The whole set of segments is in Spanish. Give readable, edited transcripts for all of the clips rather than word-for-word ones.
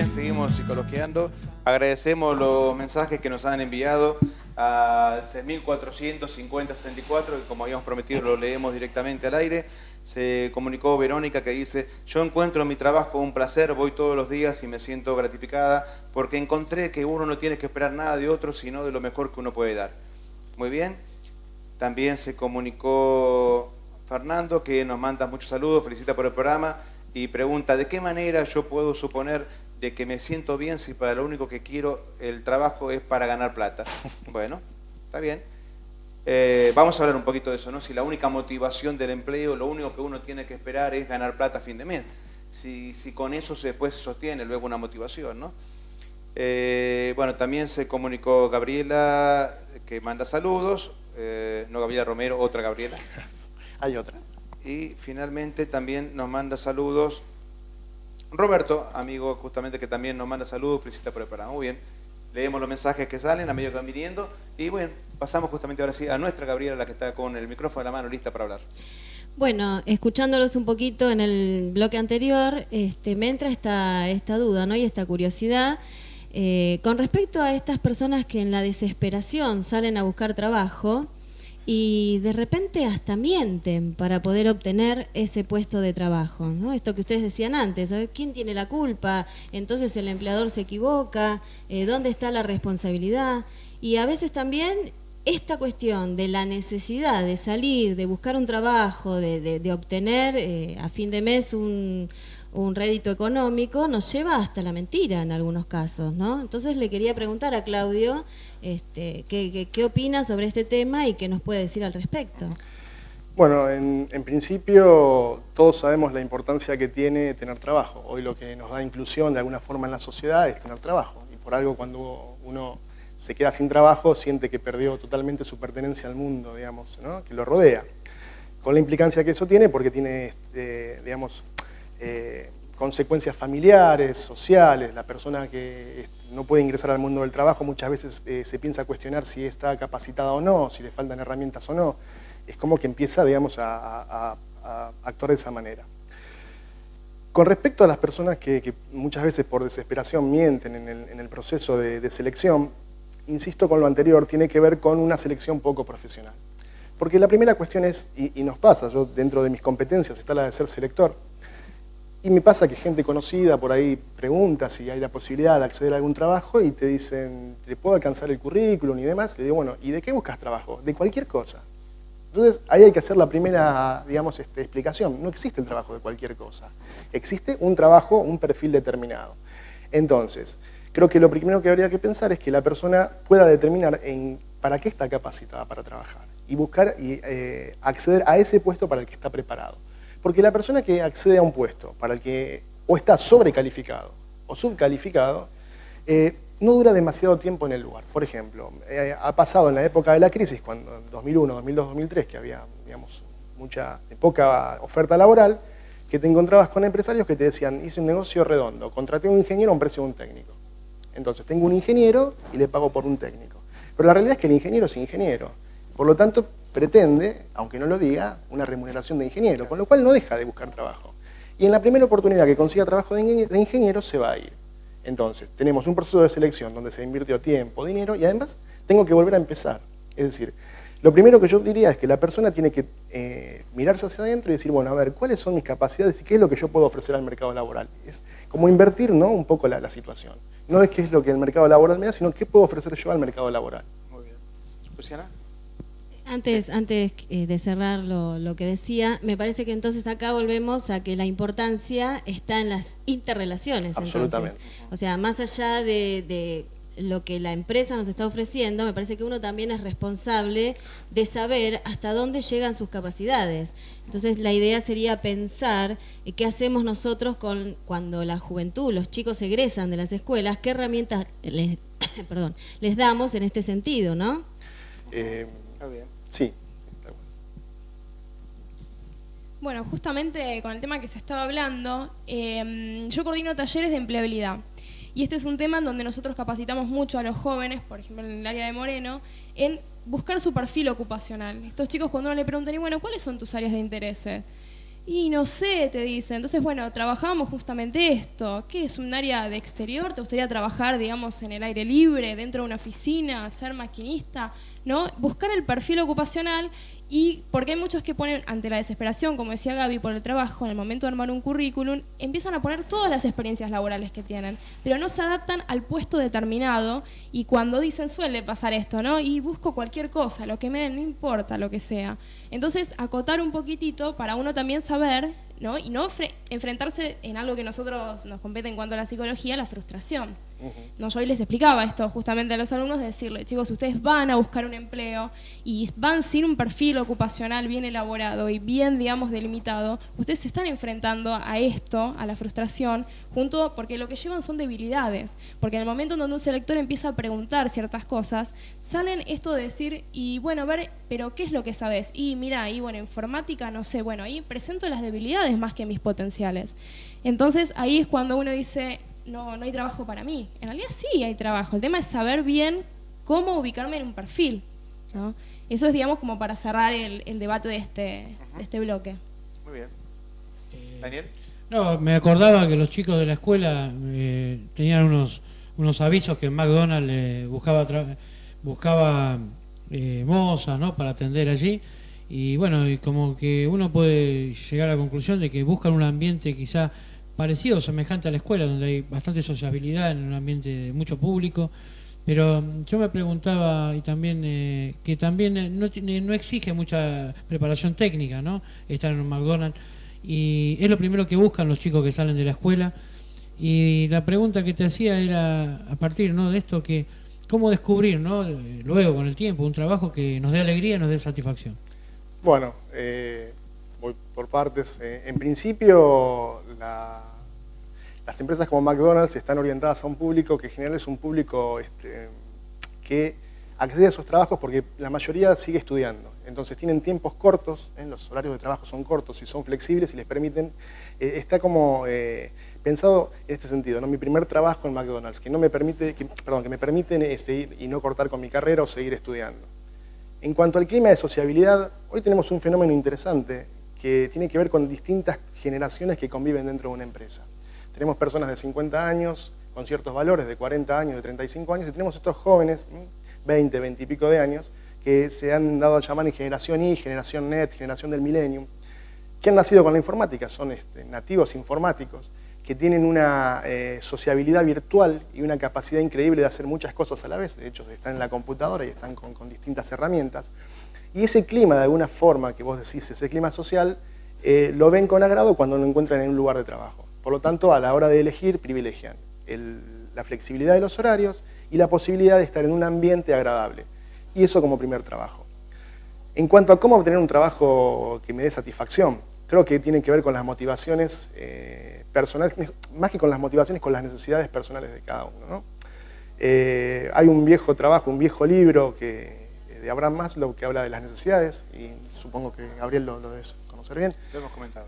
bien, seguimos psicologiando. Agradecemos los mensajes que nos han enviado al 6450-64, que como habíamos prometido lo leemos directamente al aire. Se comunicó Verónica que dice: yo encuentro en mi trabajo un placer, voy todos los días y me siento gratificada porque encontré que uno no tiene que esperar nada de otro, sino de lo mejor que uno puede dar. Muy bien. También se comunicó Fernando, que nos manda muchos saludos, felicita por el programa y pregunta: ¿de qué manera yo puedo suponer de que me siento bien si para lo único que quiero el trabajo es para ganar plata? Bueno, está bien. Vamos a hablar un poquito de eso, ¿no? Si la única motivación del empleo, lo único que uno tiene que esperar es ganar plata a fin de mes. Si con eso después se sostiene luego una motivación, ¿no? Bueno, también se comunicó Gabriela, que manda saludos. No Gabriela Romero, otra Gabriela. Hay otra. Y finalmente también nos manda saludos Roberto, amigo justamente que también nos manda saludos, felicita por el programa. Muy bien, leemos los mensajes que salen a medida que van viniendo y bueno, pasamos justamente ahora sí a nuestra Gabriela, la que está con el micrófono en la mano lista para hablar. Bueno, escuchándolos un poquito en el bloque anterior, me entra esta duda, ¿no? Y esta curiosidad con respecto a estas personas que en la desesperación salen a buscar trabajo y de repente hasta mienten para poder obtener ese puesto de trabajo, ¿no? Esto que ustedes decían antes, ¿sabes? ¿Quién tiene la culpa? Entonces el empleador se equivoca, ¿dónde está la responsabilidad? Y a veces también esta cuestión de la necesidad de salir, de buscar un trabajo, de obtener a fin de mes un rédito económico, nos lleva hasta la mentira en algunos casos, ¿no? Entonces le quería preguntar a Claudio ¿qué opina sobre este tema y qué nos puede decir al respecto? Bueno, en principio todos sabemos la importancia que tiene tener trabajo. Hoy lo que nos da inclusión de alguna forma en la sociedad es tener trabajo. Y por algo cuando uno se queda sin trabajo siente que perdió totalmente su pertenencia al mundo, digamos, ¿no? Que lo rodea. Con la implicancia que eso tiene, porque tiene, digamos, consecuencias familiares, sociales. La persona que no puede ingresar al mundo del trabajo muchas veces se piensa cuestionar si está capacitada o no, si le faltan herramientas o no. Es como que empieza, digamos, a actuar de esa manera. Con respecto a las personas que muchas veces por desesperación mienten en el proceso de selección, insisto con lo anterior, tiene que ver con una selección poco profesional. Porque la primera cuestión es, y nos pasa, yo dentro de mis competencias está la de ser selector, y me pasa que gente conocida por ahí pregunta si hay la posibilidad de acceder a algún trabajo y te dicen, ¿te puedo alcanzar el currículum y demás? Le digo, bueno, ¿y de qué buscas trabajo? De cualquier cosa. Entonces, ahí hay que hacer la primera, digamos, explicación. No existe el trabajo de cualquier cosa. Existe un trabajo, un perfil determinado. Entonces, creo que lo primero que habría que pensar es que la persona pueda determinar para qué está capacitada para trabajar y buscar y acceder a ese puesto para el que está preparado. Porque la persona que accede a un puesto para el que o está sobrecalificado o subcalificado, no dura demasiado tiempo en el lugar. Por ejemplo, ha pasado en la época de la crisis, cuando en 2001, 2002, 2003, que había, digamos, poca oferta laboral, que te encontrabas con empresarios que te decían, hice un negocio redondo, contraté a un ingeniero a un precio de un técnico. Entonces, tengo un ingeniero y le pago por un técnico. Pero la realidad es que el ingeniero es ingeniero. Por lo tanto, pretende, aunque no lo diga, una remuneración de ingeniero, con lo cual no deja de buscar trabajo. Y en la primera oportunidad que consiga trabajo de ingeniero, se va a ir. Entonces, tenemos un proceso de selección donde se invirtió tiempo, dinero, y además tengo que volver a empezar. Es decir, lo primero que yo diría es que la persona tiene que mirarse hacia adentro y decir, bueno, a ver, ¿cuáles son mis capacidades y qué es lo que yo puedo ofrecer al mercado laboral? Es como invertir, ¿no?, un poco la situación. No es qué es lo que el mercado laboral me da, sino qué puedo ofrecer yo al mercado laboral. Muy bien. Luciana. Antes de cerrar lo que decía, me parece que entonces acá volvemos a que la importancia está en las interrelaciones. Absolutamente. Entonces, o sea, más allá de lo que la empresa nos está ofreciendo, me parece que uno también es responsable de saber hasta dónde llegan sus capacidades. Entonces, la idea sería pensar qué hacemos nosotros cuando la juventud, los chicos egresan de las escuelas, qué herramientas les damos en este sentido, ¿no? Está bien. Sí. Bueno, justamente con el tema que se estaba hablando, yo coordino talleres de empleabilidad. Y este es un tema en donde nosotros capacitamos mucho a los jóvenes, por ejemplo en el área de Moreno, en buscar su perfil ocupacional. Estos chicos cuando uno le preguntan, y bueno, ¿cuáles son tus áreas de interés? Y no sé, te dice. Entonces, bueno, trabajábamos justamente esto. ¿Qué es un área de exterior? ¿Te gustaría trabajar, digamos, en el aire libre, dentro de una oficina, ser maquinista? ¿No? Buscar el perfil ocupacional. Y porque hay muchos que ponen, ante la desesperación, como decía Gaby, por el trabajo, en el momento de armar un currículum, empiezan a poner todas las experiencias laborales que tienen, pero no se adaptan al puesto determinado, y cuando dicen, suele pasar esto, ¿no? Y busco cualquier cosa, lo que me den, no importa lo que sea. Entonces, acotar un poquitito para uno también saber, ¿no? Y no enfrentarse en algo que nosotros nos compete en cuanto a la psicología, la frustración. No, yo hoy les explicaba esto justamente a los alumnos, de decirle, chicos, ustedes van a buscar un empleo y van sin un perfil ocupacional bien elaborado y bien, digamos, delimitado, ustedes se están enfrentando a esto, a la frustración, porque lo que llevan son debilidades, porque en el momento en donde un selector empieza a preguntar ciertas cosas, salen esto de decir, y bueno, a ver, pero ¿qué es lo que sabes? Y mira, y bueno, informática, no sé, bueno, ahí presento las debilidades más que mis potenciales. Entonces ahí es cuando uno dice, no hay trabajo para mí. En realidad sí hay trabajo. El tema es saber bien cómo ubicarme en un perfil, ¿no? Eso es, digamos, como para cerrar el debate de este bloque. Muy bien. ¿Daniel? No, me acordaba que los chicos de la escuela tenían unos avisos que McDonald's buscaba mozas, ¿no?, para atender allí. Y bueno, y como que uno puede llegar a la conclusión de que buscan un ambiente quizá parecido o semejante a la escuela, donde hay bastante sociabilidad en un ambiente de mucho público, pero yo me preguntaba, y también que también no exige mucha preparación técnica, ¿no?, estar en un McDonald's, y es lo primero que buscan los chicos que salen de la escuela. Y la pregunta que te hacía era, a partir, ¿no?, de esto, que cómo descubrir, ¿no?, luego con el tiempo, un trabajo que nos dé alegría y nos dé satisfacción. Bueno, voy por partes. En principio, las empresas como McDonald's están orientadas a un público que en general es un público que accede a esos trabajos porque la mayoría sigue estudiando. Entonces tienen tiempos cortos, los horarios de trabajo son cortos y son flexibles y les permiten, está como pensado en este sentido, ¿no? Mi primer trabajo en McDonald's, que me permiten seguir y no cortar con mi carrera o seguir estudiando. En cuanto al clima de sociabilidad, hoy tenemos un fenómeno interesante que tiene que ver con distintas generaciones que conviven dentro de una empresa. Tenemos personas de 50 años con ciertos valores, de 40 años, de 35 años, y tenemos estos jóvenes, 20 y pico de años, que se han dado a llamar en generación Y, generación NET, generación del Millennium, que han nacido con la informática, son nativos informáticos, que tienen una sociabilidad virtual y una capacidad increíble de hacer muchas cosas a la vez. De hecho, están en la computadora y están con distintas herramientas. Y ese clima, de alguna forma, que vos decís, ese clima social, lo ven con agrado cuando lo encuentran en un lugar de trabajo. Por lo tanto, a la hora de elegir, privilegian la flexibilidad de los horarios y la posibilidad de estar en un ambiente agradable. Y eso como primer trabajo. En cuanto a cómo obtener un trabajo que me dé satisfacción, creo que tiene que ver con las motivaciones personales, más que con las motivaciones, con las necesidades personales de cada uno, ¿no? Hay un viejo trabajo, un viejo libro de Abraham Maslow que habla de las necesidades, y supongo que Gabriel lo debes conocer bien. Lo hemos comentado.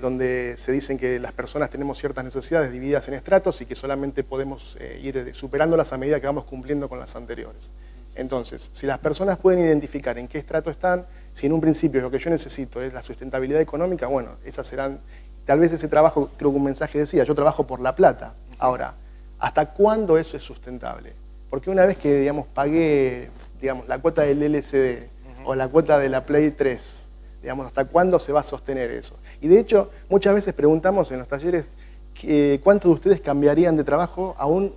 Donde se dicen que las personas tenemos ciertas necesidades divididas en estratos y que solamente podemos ir superándolas a medida que vamos cumpliendo con las anteriores. Entonces, si las personas pueden identificar en qué estrato están, si en un principio lo que yo necesito es la sustentabilidad económica, bueno, esas serán, tal vez ese trabajo, creo que un mensaje decía, yo trabajo por la plata. Ahora, ¿hasta cuándo eso es sustentable? Porque una vez que, digamos, pagué, digamos, la cuota del LCD o la cuota de la Play 3, digamos, ¿hasta cuándo se va a sostener eso? Y de hecho, muchas veces preguntamos en los talleres cuántos de ustedes cambiarían de trabajo aún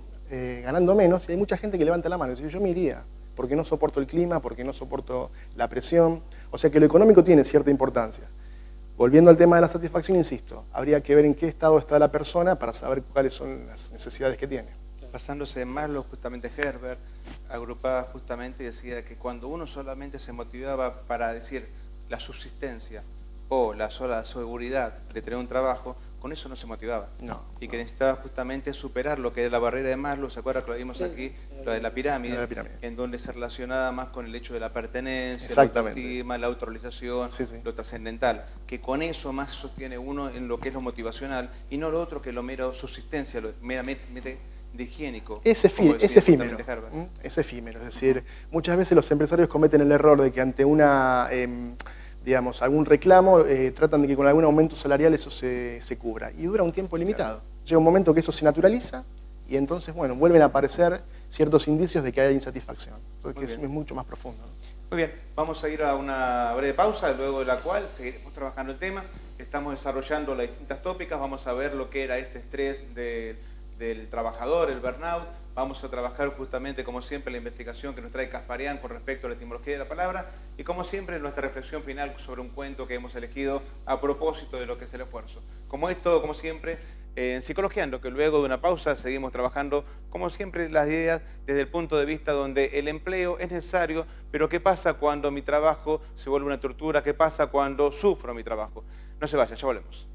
ganando menos, y hay mucha gente que levanta la mano y dice, yo me iría, porque no soporto el clima, porque no soporto la presión. O sea que lo económico tiene cierta importancia. Volviendo al tema de la satisfacción, insisto, habría que ver en qué estado está la persona para saber cuáles son las necesidades que tiene. Basándose en Maslow, justamente Herbert agrupaba justamente y decía que cuando uno solamente se motivaba para decir la subsistencia o la sola seguridad de tener un trabajo, con eso no se motivaba. No, y que necesitaba justamente superar lo que era la barrera de Maslow, ¿se acuerda que lo vimos aquí? Lo de la pirámide, en donde se relacionaba más con el hecho de la pertenencia, la autoestima, la autorrealización, lo trascendental, que con eso más sostiene uno en lo que es lo motivacional y no lo otro que lo mero subsistencia, lo meramente de higiénico. Es efímero, es efímero, es decir, muchas veces los empresarios cometen el error de que ante una digamos, algún reclamo, tratan de que con algún aumento salarial eso se cubra. Y dura un tiempo limitado. Llega un momento que eso se naturaliza y entonces, bueno, vuelven a aparecer ciertos indicios de que hay insatisfacción. Entonces, es mucho más profundo. Muy bien, vamos a ir a una breve pausa, luego de la cual seguiremos trabajando el tema. Estamos desarrollando las distintas tópicas, vamos a ver lo que era este estrés del trabajador, el burnout. Vamos a trabajar justamente, como siempre, la investigación que nos trae Kasparian con respecto a la etimología de la palabra y, como siempre, nuestra reflexión final sobre un cuento que hemos elegido a propósito de lo que es el esfuerzo. Como esto, como siempre, en Psicologiando, que luego de una pausa seguimos trabajando, como siempre, las ideas desde el punto de vista donde el empleo es necesario, pero ¿qué pasa cuando mi trabajo se vuelve una tortura? ¿Qué pasa cuando sufro mi trabajo? No se vayan, ya volvemos.